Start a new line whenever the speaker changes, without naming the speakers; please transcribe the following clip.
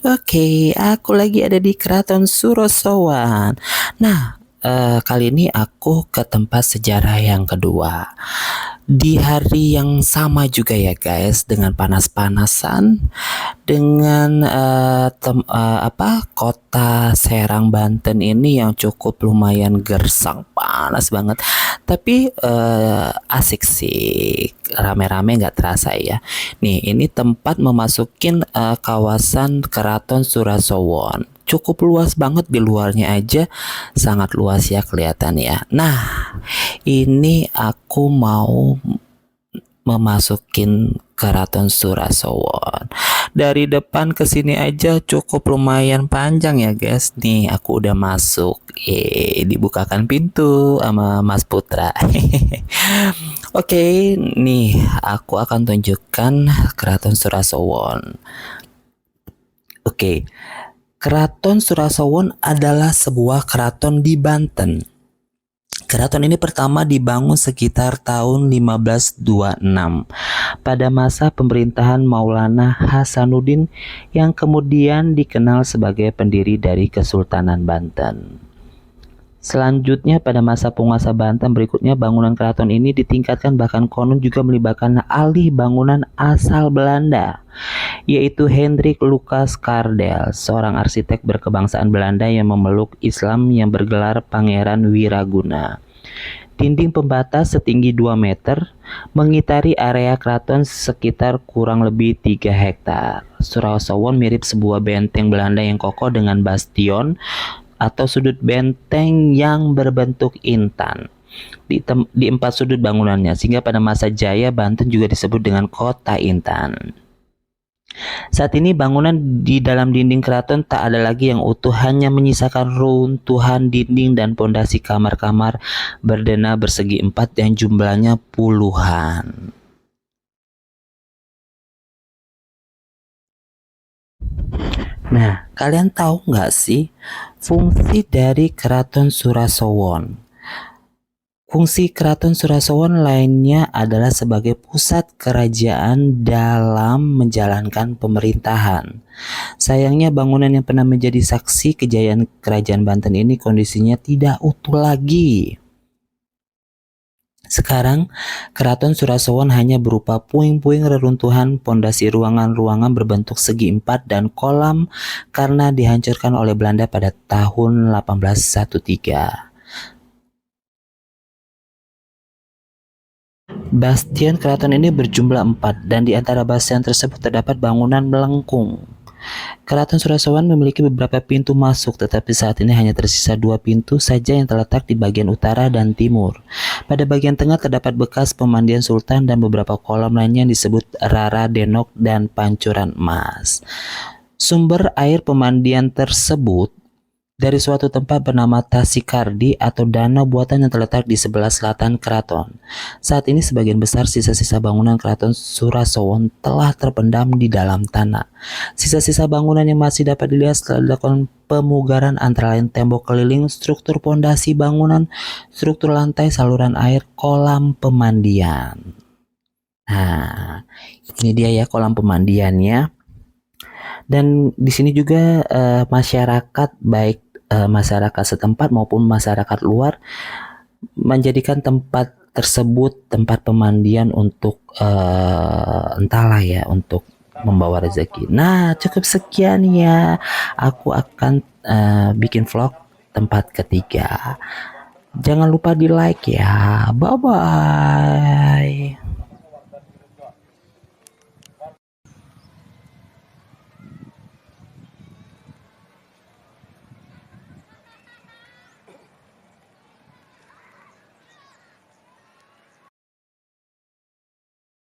Oke, aku lagi ada di Keraton Surosowan. Nah, kali ini aku ke tempat sejarah yang kedua. Di hari yang sama juga ya guys, dengan panas-panasan, dengan kota Serang Banten ini yang cukup lumayan gersang, panas banget. Tapi asik sih, rame-rame nggak terasa ya. Nih, ini tempat memasukin kawasan Keraton Surasowon. Cukup luas banget di luarnya aja, sangat luas ya kelihatan ya. Nah, ini aku mau memasukin Keraton Surasowon. Dari depan ke sini aja cukup lumayan panjang ya guys. Nih aku udah masuk. Dibukakan pintu sama Mas Putra. Oke, nih aku akan tunjukkan Keraton Surasowon. Oke. Keraton Surasowon adalah sebuah keraton di Banten. Keraton ini pertama dibangun sekitar tahun 1526 pada masa pemerintahan Maulana Hasanuddin yang kemudian dikenal sebagai pendiri dari Kesultanan Banten. Selanjutnya pada masa penguasa Banten berikutnya bangunan keraton ini ditingkatkan, bahkan konon juga melibatkan ahli bangunan asal Belanda, yaitu Hendrik Lucas Cardel, seorang arsitek berkebangsaan Belanda yang memeluk Islam yang bergelar Pangeran Wiraguna. Dinding pembatas setinggi 2 meter mengitari area keraton sekitar kurang lebih 3 hektar. Surasowon mirip sebuah benteng Belanda yang kokoh dengan bastion atau sudut benteng yang berbentuk intan di 4 sudut bangunannya, sehingga pada masa jaya Banten juga disebut dengan kota intan. Saat ini bangunan di dalam dinding keraton tak ada lagi yang utuh, hanya menyisakan runtuhan dinding dan pondasi kamar-kamar berdena bersegi 4 yang jumlahnya puluhan. Nah, kalian tahu nggak sih fungsi dari Keraton Surasowon? Fungsi Keraton Surasowon lainnya adalah sebagai pusat kerajaan dalam menjalankan pemerintahan. Sayangnya bangunan yang pernah menjadi saksi kejayaan Kerajaan Banten ini kondisinya tidak utuh lagi. Sekarang, Keraton Surasowon hanya berupa puing-puing reruntuhan, pondasi ruangan-ruangan berbentuk segi 4 dan kolam karena dihancurkan oleh Belanda pada tahun 1813. Bastion keraton ini berjumlah 4 dan di antara bastion tersebut terdapat bangunan melengkung. Keraton Surasowon memiliki beberapa pintu masuk, tetapi saat ini hanya tersisa 2 pintu saja yang terletak di bagian utara dan timur. Pada bagian tengah terdapat bekas pemandian sultan dan beberapa kolam lainnya yang disebut Rara Denok dan Pancuran Emas. Sumber air pemandian tersebut dari suatu tempat bernama Tasikardi atau danau buatan yang terletak di sebelah selatan keraton. Saat ini sebagian besar sisa-sisa bangunan Keraton Surasowon telah terpendam di dalam tanah. Sisa-sisa bangunan yang masih dapat dilihat setelah dilakukan pemugaran antara lain tembok keliling, struktur pondasi bangunan, struktur lantai, saluran air, kolam pemandian. Nah, ini dia ya kolam pemandiannya. Dan di sini juga masyarakat baik masyarakat setempat maupun masyarakat luar menjadikan tempat tersebut tempat pemandian untuk entahlah ya, untuk membawa rezeki. Nah, cukup sekian ya. Aku akan bikin vlog tempat ketiga. Jangan lupa di like ya. Bye bye.